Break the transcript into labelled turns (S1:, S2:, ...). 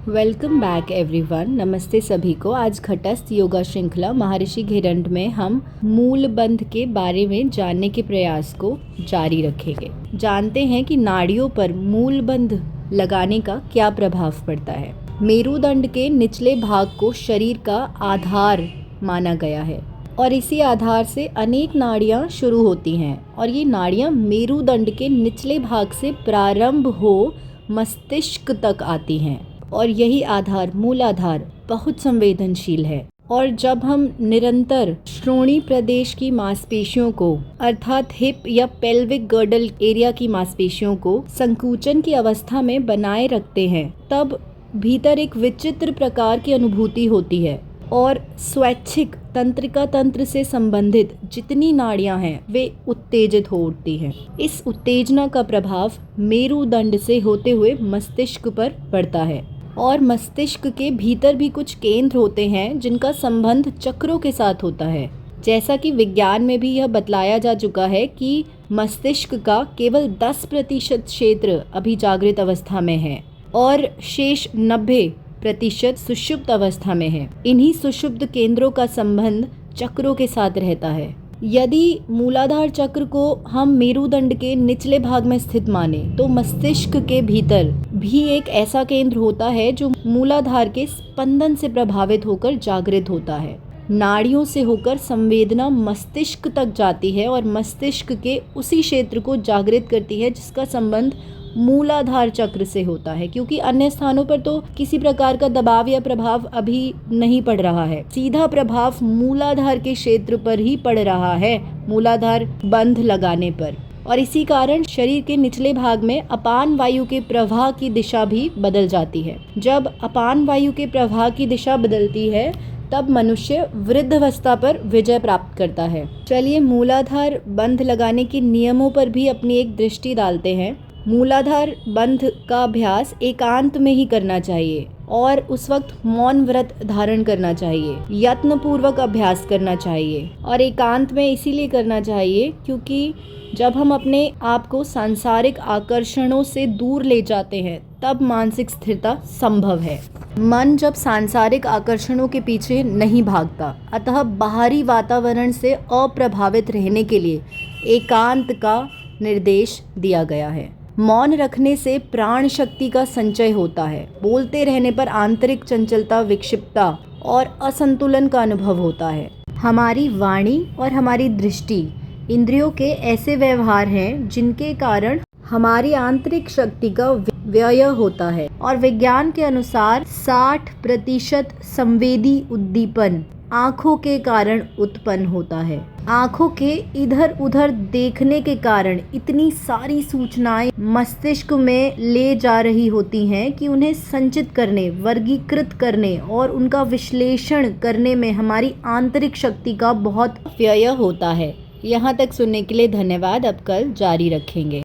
S1: Welcome back everyone. नमस्ते सभी को। आज घटस्थ योगा श्रृंखला महर्षि घेरंड में हम मूल बंध के बारे में जानने के प्रयास को जारी रखेंगे। जानते हैं कि नाड़ियों पर मूल बंध लगाने का क्या प्रभाव पड़ता है। मेरुदंड के निचले भाग को शरीर का आधार माना गया है और इसी आधार से अनेक नाड़ियाँ शुरू होती हैं और ये नाड़ियाँ मेरुदंड के निचले भाग से प्रारंभ हो मस्तिष्क तक आती हैं और यही आधार मूल आधार बहुत संवेदनशील है। और जब हम निरंतर श्रोणि प्रदेश की मांसपेशियों को अर्थात हिप या पेल्विक गर्डल एरिया की मांसपेशियों को संकुचन की अवस्था में बनाए रखते हैं तब भीतर एक विचित्र प्रकार की अनुभूति होती है और स्वैच्छिक तंत्रिका तंत्र से संबंधित जितनी नाड़ियां हैं वे उत्तेजित हो उठती हैं। इस उत्तेजना का प्रभाव मेरुदंड से होते हुए मस्तिष्क पर पड़ता है और मस्तिष्क के भीतर भी कुछ केंद्र होते हैं जिनका संबंध चक्रों के साथ होता है। जैसा कि विज्ञान में भी यह बतलाया जा चुका है कि मस्तिष्क का केवल 10% क्षेत्र अभी जागृत अवस्था में है और शेष 90% सुषुप्त अवस्था में है। इन्हीं सुषुप्त केंद्रों का संबंध चक्रों के साथ रहता है। यदि मूलाधार चक्र को हम मेरुदंड के निचले भाग में स्थित माने तो मस्तिष्क के भीतर भी एक ऐसा केंद्र होता है जो मूलाधार के स्पंदन से प्रभावित होकर जागृत होता है। नाड़ियों से होकर संवेदना मस्तिष्क तक जाती है और मस्तिष्क के उसी क्षेत्र को जागृत करती है जिसका संबंध मूलाधार चक्र से होता है, क्योंकि अन्य स्थानों पर तो किसी प्रकार का दबाव या प्रभाव अभी नहीं पड़ रहा है। सीधा प्रभाव मूलाधार के क्षेत्र पर ही पड़ रहा है, मूलाधार बंध लगाने पर। और इसी कारण शरीर के निचले भाग में अपान वायु के प्रवाह की दिशा भी बदल जाती है। जब अपान वायु के प्रवाह की दिशा बदलती है तब मनुष्य वृद्धावस्था पर विजय प्राप्त करता है। चलिए मूलाधार बंध लगाने के नियमों पर भी अपनी एक दृष्टि डालते हैं। मूलाधार बंध का अभ्यास एकांत में ही करना चाहिए और उस वक्त मौन व्रत धारण करना चाहिए। यत्न पूर्वक अभ्यास करना चाहिए और एकांत में इसीलिए करना चाहिए क्योंकि जब हम अपने आप को सांसारिक आकर्षणों से दूर ले जाते हैं तब मानसिक स्थिरता संभव है। मन जब सांसारिक आकर्षणों के पीछे नहीं भागता, अतः बाहरी वातावरण से अप्रभावित रहने के लिए एकांत का निर्देश दिया गया है। मौन रखने से प्राण शक्ति का संचय होता है। बोलते रहने पर आंतरिक चंचलता, विक्षिप्तता और असंतुलन का अनुभव होता है। हमारी वाणी और हमारी दृष्टि इंद्रियों के ऐसे व्यवहार हैं जिनके कारण हमारी आंतरिक शक्ति का व्यय होता है और विज्ञान के अनुसार 60% संवेदी उद्दीपन आँखों के कारण उत्पन्न होता है। आँखों के इधर उधर देखने के कारण इतनी सारी सूचनाएं मस्तिष्क में ले जा रही होती हैं कि उन्हें संचित करने, वर्गीकृत करने और उनका विश्लेषण करने में हमारी आंतरिक शक्ति का बहुत व्यय होता है। यहाँ तक सुनने के लिए धन्यवाद। अब कल जारी रखेंगे।